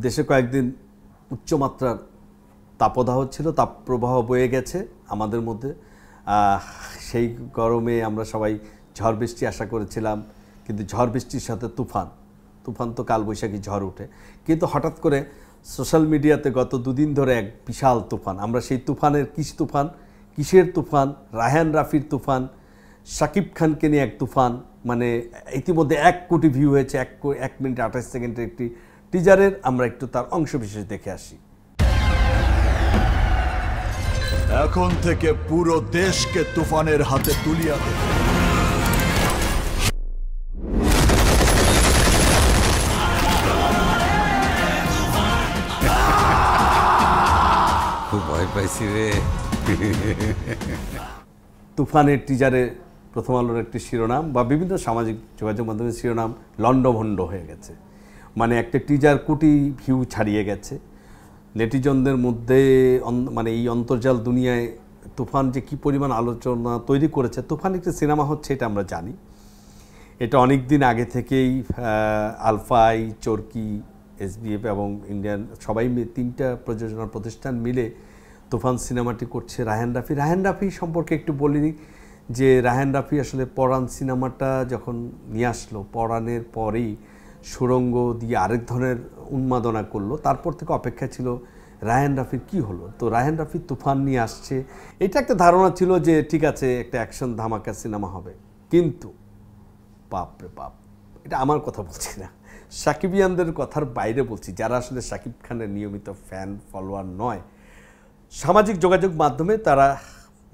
দেশে কয়েকদিন উচ্চমাত্রার তাপদাহ ছিল, তাপপ্রবাহ বয়ে গেছে আমাদের মধ্যে। সেই গরমে আমরা সবাই ঝড় বৃষ্টি আশা করেছিলাম, কিন্তু ঝড় বৃষ্টির সাথে তুফান তো কালবৈশাখী ঝড় ওঠে। কিন্তু হঠাৎ করে সোশ্যাল মিডিয়াতে গত দুদিন ধরে এক বিশাল তুফান, আমরা সেই তুফানের কিসের তুফান, রায়হান রাফির তুফান, শাকিব খানকে নিয়ে এক তুফান, মানে ইতিমধ্যে 1 কোটি ভিউ হয়েছে 1 মিনিট 28 সেকেন্ডের একটি টিজারের। আমরা একটু তার অংশবিশেষ দেখে আসি। এখন থেকে পুরো দেশকে তুফানের হাতে তুলিয়া দেব। খুব ভয় পাইছি রে। তুফানের টিজারে প্রথম আলোর একটি শিরোনাম বা বিভিন্ন সামাজিক যোগাযোগ মাধ্যমের শিরোনাম লণ্ডভণ্ড হয়ে গেছে। মানে একটা টিজার কোটি ভিউ ছাড়িয়ে গেছে। নেটিজনদের মধ্যে মানে এই অন্তর্জাল দুনিয়ায় তুফান যে কী পরিমাণ আলোচনা তৈরি করেছে। তুফান একটি সিনেমা হচ্ছে এটা আমরা জানি, এটা অনেক দিন আগে থেকেই আলফাই, চরকি, SBF এবং ইন্ডিয়ান সবাই 3টা প্রযোজনা প্রতিষ্ঠান মিলে তুফান সিনেমাটি করছে। রায়হান রাফি সম্পর্কে একটু বলিনি যে রায়হান রাফি আসলে পরাণ সিনেমাটা যখন নিয়ে আসলো, পরাণের পরেই সুরঙ্গ দিয়ে আরেক ধরনের উন্মাদনা করলো। তারপর থেকে অপেক্ষা ছিল রায়হান রাফির কী হলো। তো রায়হান রাফি তুফান নিয়ে আসছে, এটা একটা ধারণা ছিল যে ঠিক আছে একটা অ্যাকশন ধামাকা সিনেমা হবে। কিন্তু বাপরে বাপ, এটা আমার কথা বলছি না, সাকিবিয়ানদের কথার বাইরে বলছি, যারা আসলে শাকিব খানের নিয়মিত ফ্যান ফলোয়ার নয়, সামাজিক যোগাযোগ মাধ্যমে তারা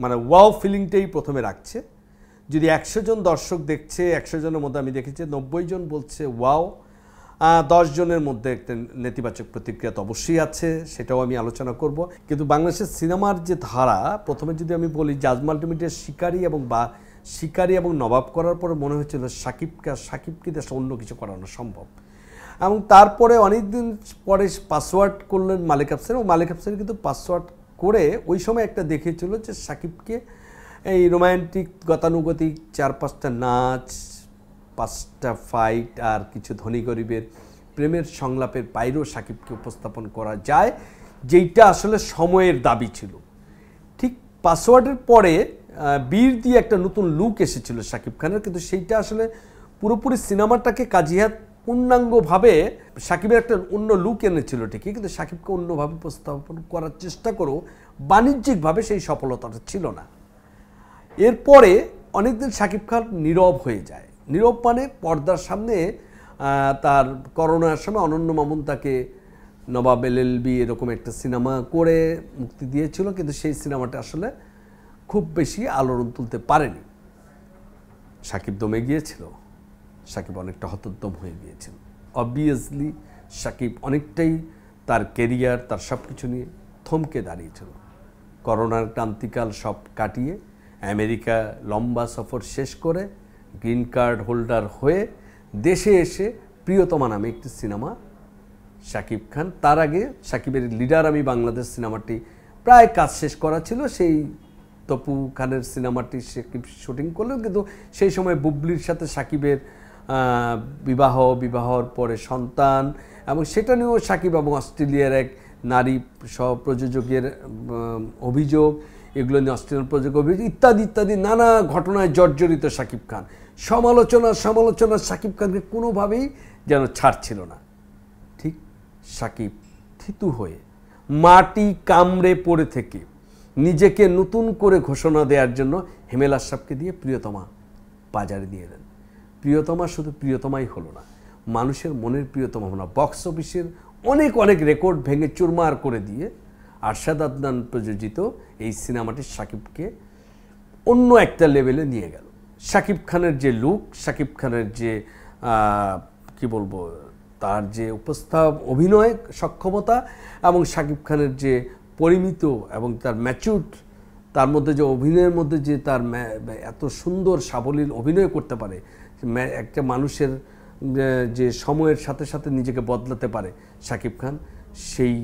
মানে ওয়াও ফিলিংটাই প্রথমে রাখছে। যদি 100 জন দর্শক দেখছে, 100 জনের মধ্যে আমি দেখেছি 90 জন বলছে ওয়াও, 10 জনের মধ্যে একটা নেতিবাচক প্রতিক্রিয়া তো অবশ্যই আছে, সেটাও আমি আলোচনা করব। কিন্তু বাংলাদেশের সিনেমার যে ধারা, প্রথমে যদি আমি বলি জাজ মাল্টিমিডিয়ার শিকারী এবং নবাব করার পরে মনে হয়েছিল সাকিবকে দেশে অন্য কিছু করানো সম্ভব। এবং তারপরে অনেকদিন পরে পাসওয়ার্ড করলেন মালিক আফসার, এবং মালিক আফসার কিন্তু পাসওয়ার্ড করে ওই সময় একটা দেখেছিল যে সাকিবকে এই রোম্যান্টিক গতানুগতিক 4-5টা নাচ, 5টা ফাইট আর কিছু ধনী গরিবের প্রেমের সংলাপের বাইরেও সাকিবকে উপস্থাপন করা যায়, যেইটা আসলে সময়ের দাবি ছিল। ঠিক পাসওয়ার্ডের পরে বীর দিয়ে একটা নতুন লুক এসেছিল সাকিব খানের, কিন্তু সেইটা আসলে পুরোপুরি সিনেমাটাকে কাজিহাত পূর্ণাঙ্গভাবে সাকিবের একটা অন্য লুক এনেছিল ঠিকই, কিন্তু সাকিবকে অন্যভাবে উপস্থাপন করার চেষ্টা করেও বাণিজ্যিকভাবে সেই সফলতাটা ছিল না। এরপরে অনেকদিন সাকিব খান নীরব হয়ে যায়। নীরব মানে পর্দার সামনে তার করোনার সময় অনন্য মামুন তাকে নবাব LLB এরকম একটা সিনেমা করে মুক্তি দিয়েছিল, কিন্তু সেই সিনেমাটা আসলে খুব বেশি আলোড়ন তুলতে পারেনি। সাকিব দমে গিয়েছিল, সাকিব অনেকটা হতোদ্যম হয়ে গিয়েছিল। অবভিয়াসলি সাকিব অনেকটাই তার কেরিয়ার, তার সব কিছু নিয়ে থমকে দাঁড়িয়েছিল। করোনার ক্রান্তিকাল সব কাটিয়ে আমেরিকা লম্বা সফর শেষ করে গ্রিন কার্ড হোল্ডার হয়ে দেশে এসে প্রিয়তমা নামে একটি সিনেমা সাকিব খান, তার আগে সাকিবের লিডার আমি বাংলাদেশ সিনেমাটি প্রায় কাজ শেষ করা ছিল, সেই তপু খানের সিনেমাটি সাকিব শুটিং করলেন, কিন্তু সেই সময় বুবলির সাথে সাকিবের বিবাহর পরে সন্তান, এবং সেটা নিয়েও সাকিব এবং অস্ট্রেলিয়ার এক নারী সহপ্রযোজকের অভিযোগ, এগুলো নিয়ে অস্ট্রেলিয়ান প্রযোজক অভিযোগ ইত্যাদি নানা ঘটনায় জর্জরিত সাকিব খান। সমালোচনা সাকিব খানকে কোনোভাবেই যেন ছাড়ছিল না। ঠিক সাকিব থিতু হয়ে মাটি কামড়ে পড়ে থেকে নিজেকে নতুন করে ঘোষণা দেওয়ার জন্য হেমেল আশরাফকে দিয়ে প্রিয়তমা বাজারে দিয়ে দেন। প্রিয়তমা শুধু প্রিয়তমাই হলো না, মানুষের মনের প্রিয়তমা হলো না, বক্স অফিসের অনেক রেকর্ড ভেঙে চুরমার করে দিয়ে আরশাদ আদনান প্রযোজিত এই সিনেমাটি সাকিবকে অন্য একটা লেভেলে নিয়ে গেল। সাকিব খানের যে লুক, সাকিব খানের যে কি বলবো, তার যে অভিনয় সক্ষমতা এবং সাকিব খানের যে পরিমিত এবং তার ম্যাচুরড, তার মধ্যে যে অভিনয়ের মধ্যে যে তার এত সুন্দর সাবলীল অভিনয় করতে পারে, একটা মানুষের যে সময়ের সাথে সাথে নিজেকে বদলাতে পারে সাকিব খান, সেই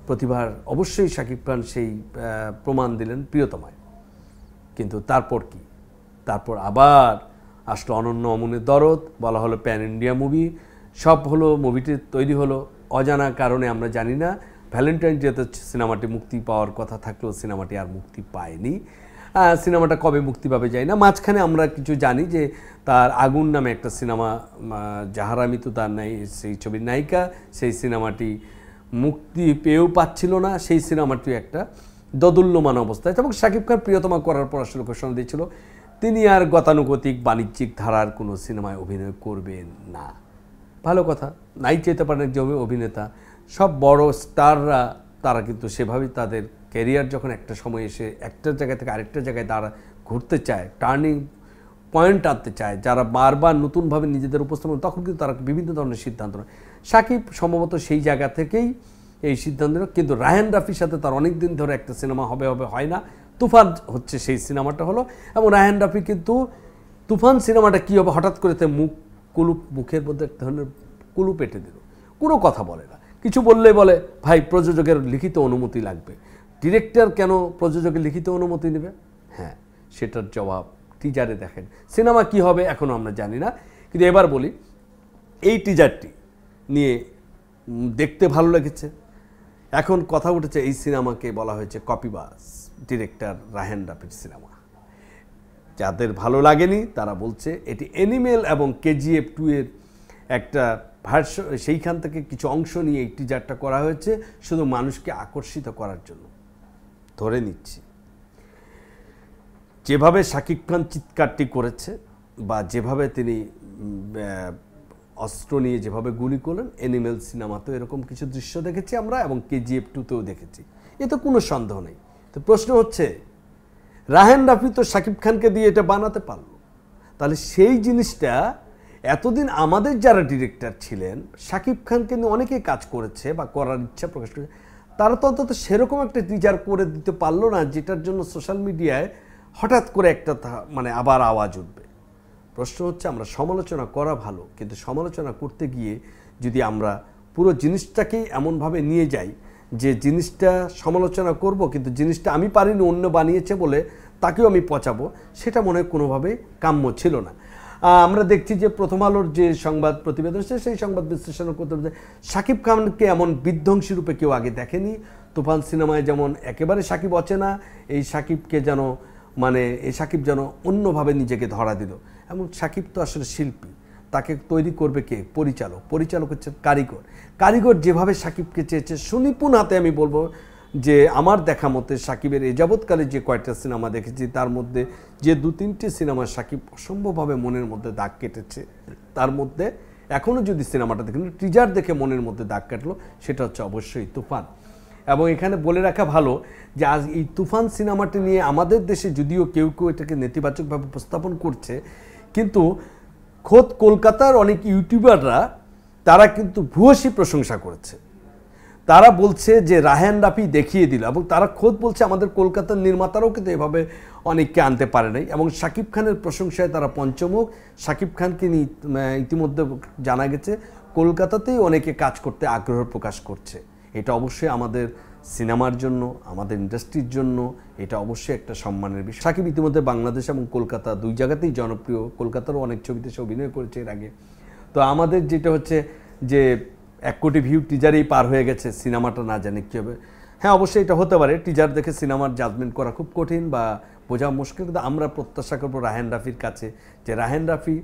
প্রতিভার অবশ্যই সাকিব খান সেই প্রমাণ দিলেন প্রিয়তমায়। কিন্তু তারপর কি, তারপর আবার আসলো অনন্য অমনের দরদ, বলা হলো প্যান ইন্ডিয়া মুভি, সব হলো, মুভিটি তৈরি হলো, অজানা কারণে আমরা জানি না ভ্যালেন্টাইন ডেতে সিনেমাটি মুক্তি পাওয়ার কথা থাকলেও সিনেমাটি আর মুক্তি পায়নি। সিনেমাটা কবে মুক্তি পাবে যাই না। মাঝখানে আমরা কিছু জানি যে তার আগুন নামে একটা সিনেমা, জাহার আমিতু তার সেই ছবির নায়িকা, সেই সিনেমাটি মুক্তি পেয়েও পাচ্ছিল না। সেই সিনেমাটি একটা দোদুল্যমান অবস্থায়, এবং শাকিব খান প্রিয়তমা করার পর আসলে ঘোষণা দিয়েছিল তিনি আর গতানুগতিক বাণিজ্যিক ধারার কোনো সিনেমায় অভিনয় করবেন না। ভালো কথা, নাই চেতে পারেন একজন অভিনেতা। সব বড় স্টাররা তারা কিন্তু সেভাবেই তাদের ক্যারিয়ার যখন একটা সময় এসে একটা জায়গা থেকে আরেকটা জায়গায় তারা ঘুরতে চায়, টার্নিং পয়েন্ট আনতে চায়, যারা বারবার নতুনভাবে নিজেদের উপস্থাপন, তখন কিন্তু তারা বিভিন্ন ধরনের সিদ্ধান্ত নেয়। শাকিব সম্ভবত সেই জায়গা থেকেই এই সিদ্ধান্ত নেয়। কিন্তু রায়হান রাফির সাথে তার অনেক দিন ধরে একটা সিনেমা হবে হয় না। তুফান হচ্ছে সেই সিনেমাটা হলো, এবং রায়হান রাফি কিন্তু তুফান সিনেমাটা কী হবে হঠাৎ করে মুখের মধ্যে এক ধরনের কুলুপ এঁটে দিল, কোনো কথা বলে না। কিছু বললে বলে ভাই প্রযোজকের লিখিত অনুমতি লাগবে। ডিরেক্টর কেন প্রযোজকের লিখিত অনুমতি নেবে? হ্যাঁ, সেটার জবাব টিজারে দেখেন। সিনেমা কি হবে এখনও আমরা জানি না, কিন্তু এবার বলি এই টিজারটি নিয়ে দেখতে ভালো লেগেছে। এখন কথা উঠেছে এই সিনেমাকে বলা হয়েছে কপিবাজ, ডিরেক্টর রায়হান রাফির সিনেমা। যাদের ভালো লাগেনি তারা বলছে এটি অ্যানিমেল এবং KGF 2 এর একটা ভার্সন, সেইখান থেকে কিছু অংশ নিয়ে এই টিজারটা করা হয়েছে শুধু মানুষকে আকর্ষিত করার জন্য। ধরে নিচ্ছি যেভাবে শাকিব খান চিৎকারটি করেছে বা যেভাবে তিনি অস্ত্র নিয়ে যেভাবে গুলি করলেন, অ্যানিমেল সিনেমাতেও এরকম কিছু দৃশ্য দেখেছি আমরা, এবং KGF 2তেও দেখেছি, এতে কোনো সন্দেহ নেই। তো প্রশ্ন হচ্ছে রায়হান রাফি তো শাকিব খানকে দিয়ে এটা বানাতে পারল, তাহলে সেই জিনিসটা এতদিন আমাদের যারা ডিরেক্টর ছিলেন শাকিব খানকে নিয়ে অনেকে কাজ করেছে বা করার ইচ্ছা প্রকাশ করেছে, তারা তো অন্তত সেরকম একটা টিজার করে দিতে পারলো না যেটার জন্য সোশ্যাল মিডিয়ায় হঠাৎ করে একটা আবার আওয়াজ উঠবে। প্রশ্ন হচ্ছে আমরা সমালোচনা করা ভালো, কিন্তু সমালোচনা করতে গিয়ে যদি আমরা পুরো জিনিসটাকেই এমনভাবে নিয়ে যাই যে জিনিসটা সমালোচনা করব কিন্তু জিনিসটা আমি পারিনি অন্য বানিয়েছে বলে তাকেও আমি পচাবো, সেটা মনে হয় কোনোভাবেই কাম্য ছিল না। আমরা দেখছি যে প্রথম আলোর যে সংবাদ প্রতিবেদন সেই সংবাদ বিশ্লেষণ করতে শাকিব খানকে এমন বিধ্বংসী রূপে কেউ আগে দেখেনি। তুফান সিনেমায় যেমন একেবারে শাকিব অচেনা, এই শাকিবকে যেন এই শাকিব যেন অন্যভাবে নিজেকে ধরা দিল। এবং শাকিব তো আসলে শিল্পী, তাকে তৈরি করবে কে? পরিচালক হচ্ছে কারিগর যেভাবে শাকিবকে চেয়েছে সুনিপুণ হাতে। আমি বলবো যে আমার দেখা মতে শাকিবের এ যাবৎকালে যে কয়েকটা সিনেমা দেখেছি তার মধ্যে যে 2-3টি সিনেমা শাকিব অসম্ভবভাবে মনের মধ্যে দাগ কেটেছে, তার মধ্যে এখনও যদি সিনেমাটা দেখেন টিজার দেখে মনের মধ্যে দাগ কাটলো সেটা হচ্ছে অবশ্যই তুফান। এবং এখানে বলে রাখা ভালো যে আজ এই তুফান সিনেমাটি নিয়ে আমাদের দেশে যদিও কেউ এটাকে নেতিবাচকভাবে উপস্থাপন করছে, কিন্তু খোদ কলকাতার অনেক ইউটিউবাররা তারা কিন্তু ভূয়সী প্রশংসা করেছে। তারা বলছে যে রায়হান রাফি দেখিয়ে দিল, এবং তারা খোদ বলছে আমাদের কলকাতার নির্মাতারাও কিন্তু এভাবে অনেককে আনতে পারে নাই। এবং শাকিব খানের প্রশংসায় তারা পঞ্চমুখ। শাকিব খানকে নিয়ে ইতিমধ্যে জানা গেছে কলকাতাতেই অনেকে কাজ করতে আগ্রহ প্রকাশ করছে। এটা অবশ্যই আমাদের সিনেমার জন্য, আমাদের ইন্ডাস্ট্রির জন্য এটা অবশ্যই একটা সম্মানের বিষয়। শাকিব ইতিমধ্যে বাংলাদেশ এবং কলকাতা দুই জায়গাতেই জনপ্রিয়, কলকাতারও অনেক ছবিতে সে অভিনয় করেছে এর আগে। তো আমাদের যেটা হচ্ছে যে 1 কোটি ভিউ টিজারেই পার হয়ে গেছে, সিনেমাটা না জানি কী হবে। হ্যাঁ, অবশ্যই এটা হতে পারে, টিজার দেখে সিনেমার জাজমেন্ট করা খুব কঠিন বা বোঝা মুশকিল, কিন্তু আমরা প্রত্যাশা করবো রায়হান রাফির কাছে যে রায়হান রাফি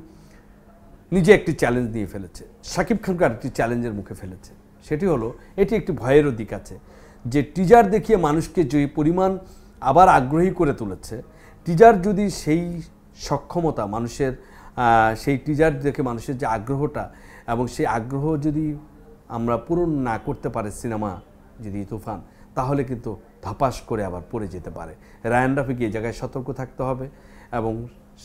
নিজে একটি চ্যালেঞ্জ নিয়ে ফেলেছে, শাকিব খানকে আরেকটি চ্যালেঞ্জের মুখে ফেলেছে। সেটি হলো এটি একটি ভয়েরও দিক আছে যে টিজার দেখিয়ে মানুষকে যে পরিমাণ আবার আগ্রহী করে তুলেছে, টিজার যদি সেই সক্ষমতা মানুষের সেই টিজার দেখে মানুষের যে আগ্রহটা এবং সেই আগ্রহ যদি আমরা পূরণ না করতে পারে সিনেমা যদি তুফান, তাহলে কিন্তু ধাপাস করে আবার পড়ে যেতে পারে। রায়হান রাফিকে এই জায়গায় সতর্ক থাকতে হবে। এবং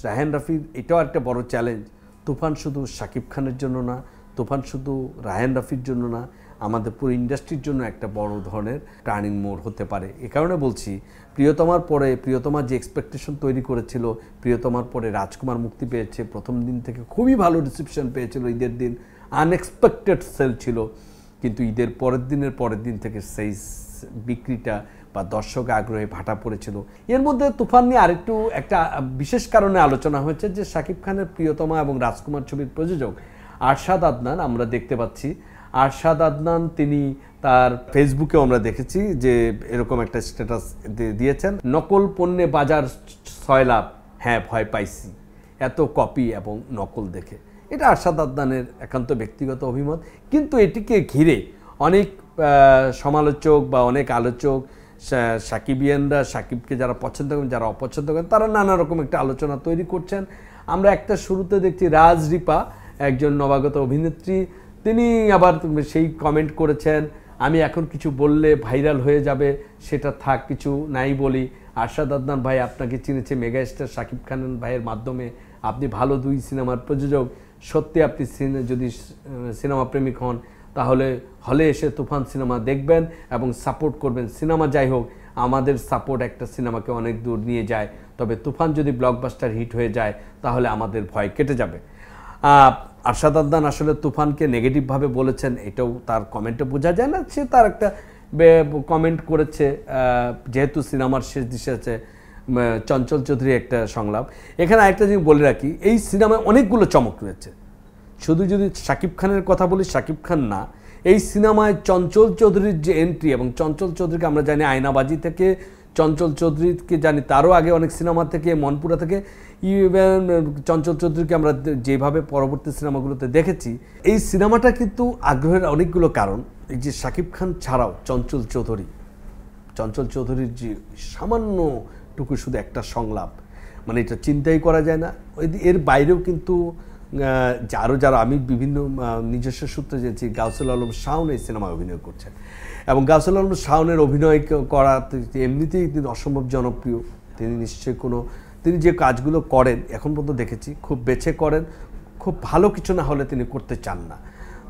রায়হান রাফির এটাও একটা বড় চ্যালেঞ্জ, তুফান শুধু শাকিব খানের জন্য না, তুফান শুধু রায়হান রাফির জন্য না, আমাদের পুরো ইন্ডাস্ট্রির জন্য একটা বড় ধরনের টার্নিং মোড় হতে পারে। এ কারণে বলছি প্রিয়তমার পরে প্রিয়তমা যে এক্সপেকটেশন তৈরি করেছিল, প্রিয়তমার পরে রাজকুমার মুক্তি পেয়েছে, প্রথম দিন থেকে খুবই ভালো রিসেপশন পেয়েছিল, ঈদের দিন আনএক্সপেক্টেড সেল ছিল, কিন্তু ঈদের পরের দিন থেকে সেই বিক্রিটা বা দর্শক আগ্রহে ভাটা পড়েছিল। এর মধ্যে তুফান নিয়ে আরেকটু একটা বিশেষ কারণে আলোচনা হয়েছে যে শাকিব খানের প্রিয়তমা এবং রাজকুমার ছবির প্রযোজক আরশাদ আদনান আমরা দেখতে পাচ্ছি আরশাদ আদনান তিনি তার ফেসবুকেও আমরা দেখেছি যে এরকম একটা স্ট্যাটাস দিয়েছেন, নকল পণ্যে বাজার 6 লাখ, হ্যাঁ ভয় পাইছি এত কপি এবং নকল দেখে। এটা আরশাদ আদনানের একান্ত ব্যক্তিগত অভিমত, কিন্তু এটিকে ঘিরে অনেক সমালোচক বা অনেক আলোচক, সাকিবিয়ানরা, সাকিবকে যারা পছন্দ করেন, যারা অপছন্দ করেন, তারা নানা রকম একটা আলোচনা তৈরি করছেন। আমরা একটা শুরুতে দেখছি রাজ রিপা, একজন নবাগত অভিনেত্রী, তিনি আবার সেই কমেন্ট করেছেন, আমি এখন কিছু বললে ভাইরাল হয়ে যাবে, সেটা থাক, কিছু নাই বলি। আরশাদ আদনান ভাই আপনাকে চিনেছে মেগা স্টার শাকিব খান ভাইয়ের মাধ্যমে, আপনি ভালো 2 সিনেমার প্রযোজক, সত্যি আপনি যদি সিনেমা প্রেমিক হন তাহলে হলে এসে তুফান সিনেমা দেখবেন এবং সাপোর্ট করবেন। সিনেমা যাই হোক, আমাদের সাপোর্ট একটা সিনেমাকে অনেক দূর নিয়ে যায়, তবে তুফান যদি ব্লকবাস্টার হিট হয়ে যায় তাহলে আমাদের ভয় কেটে যাবে। আরশাদ আদনান আসলে তুফানকে নেগেটিভভাবে বলেছেন, এটাও তার কমেন্টে বোঝা যায় না। সে তার একটা কমেন্ট করেছে, যেহেতু সিনেমার শেষ দিশে আছে চঞ্চল চৌধুরী একটা সংলাপ। এখানে আরেকটা জিনিস বলে রাখি, এই সিনেমায় অনেকগুলো চমক রয়েছে। শুধু যদি শাকিব খানের কথা বলি, শাকিব খান না, এই সিনেমায় চঞ্চল চৌধুরীর যে এন্ট্রি, এবং চঞ্চল চৌধুরীকে আমরা জানি আয়নাবাজি থেকে, চঞ্চল চৌধুরীকে জানি তারও আগে অনেক সিনেমা থেকে, মনপুরা থেকে, ইভেন চঞ্চল চৌধুরীকে আমরা যেভাবে পরবর্তী সিনেমাগুলোতে দেখেছি। এই সিনেমাটা কিন্তু আগ্রহের অনেকগুলো কারণ, এই যে শাকিব খান ছাড়াও চঞ্চল চৌধুরীর যে সামান্যটুকু শুধু একটা সংলাপ, মানে এটা চিন্তাই করা যায় না। এর বাইরেও কিন্তু যারা আমি বিভিন্ন নিজস্ব সূত্রে জেনেছি, গাউসুল আলম শাওন এই সিনেমায় অভিনয় করছেন, এবং গাউসুল আলম শাওনের অভিনয় করা এমনিতেই তিনি অসম্ভব জনপ্রিয়। তিনি নিশ্চয়ই তিনি যে কাজগুলো করেন এখন পর্যন্ত দেখেছি খুব বেছে করেন, খুব ভালো কিছু না হলে তিনি করতে চান না।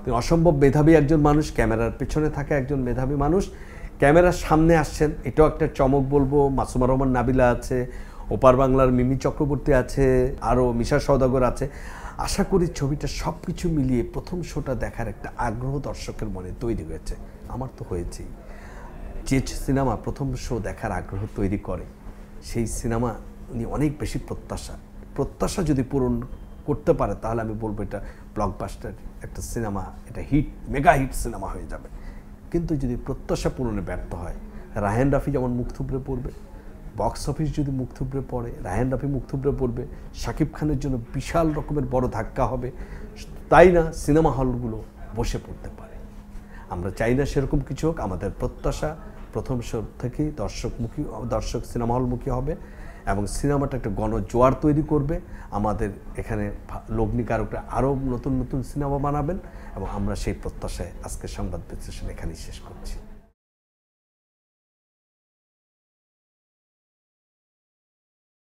তিনি অসম্ভব মেধাবী একজন মানুষ, ক্যামেরার পেছনে থাকা একজন মেধাবী মানুষ, ক্যামেরার সামনে আসছেন, এটাও একটা চমক বলবো। মাসুমা রহমান নাবিলা আছে, ওপার বাংলার মিমি চক্রবর্তী আছে, আরও মিশা সওদাগর আছে। আশা করি ছবিটা সব কিছু মিলিয়ে প্রথম শোটা দেখার একটা আগ্রহ দর্শকের মনে তৈরি হয়েছে। আমার তো হয়েছেই। যে সিনেমা প্রথম শো দেখার আগ্রহ তৈরি করে, সেই সিনেমা নিয়ে অনেক বেশি প্রত্যাশা যদি পূরণ করতে পারে তাহলে আমি বলবো এটা ব্লকবাস্টার একটা সিনেমা, এটা মেগা হিট সিনেমা হয়ে যাবে। কিন্তু যদি প্রত্যাশা পূরণে ব্যর্থ হয়, রায়হান রাফি যেমন মুখ থুবড়ে পড়বে, বক্স অফিস যদি মুখ থুবড়ে পড়ে, রায়হান রাফি মুখ থুবড়ে পড়বে, শাকিব খানের জন্য বিশাল রকমের বড় ধাক্কা হবে, তাই না সিনেমা হলগুলো বসে পড়তে পারে। আমরা চাই না সেরকম কিছু হোক। আমাদের প্রত্যাশা প্রথম শো থেকেই দর্শক সিনেমা হলমুখী হবে এবং সিনেমাটা একটা গণজোয়ার তৈরি করবে। আমাদের এখানে লগ্নিকারকরা আরও নতুন নতুন সিনেমা বানাবেন এবং আমরা সেই প্রত্যাশায় আজকের সংবাদ বিশ্লেষণ এখানেই শেষ করছি।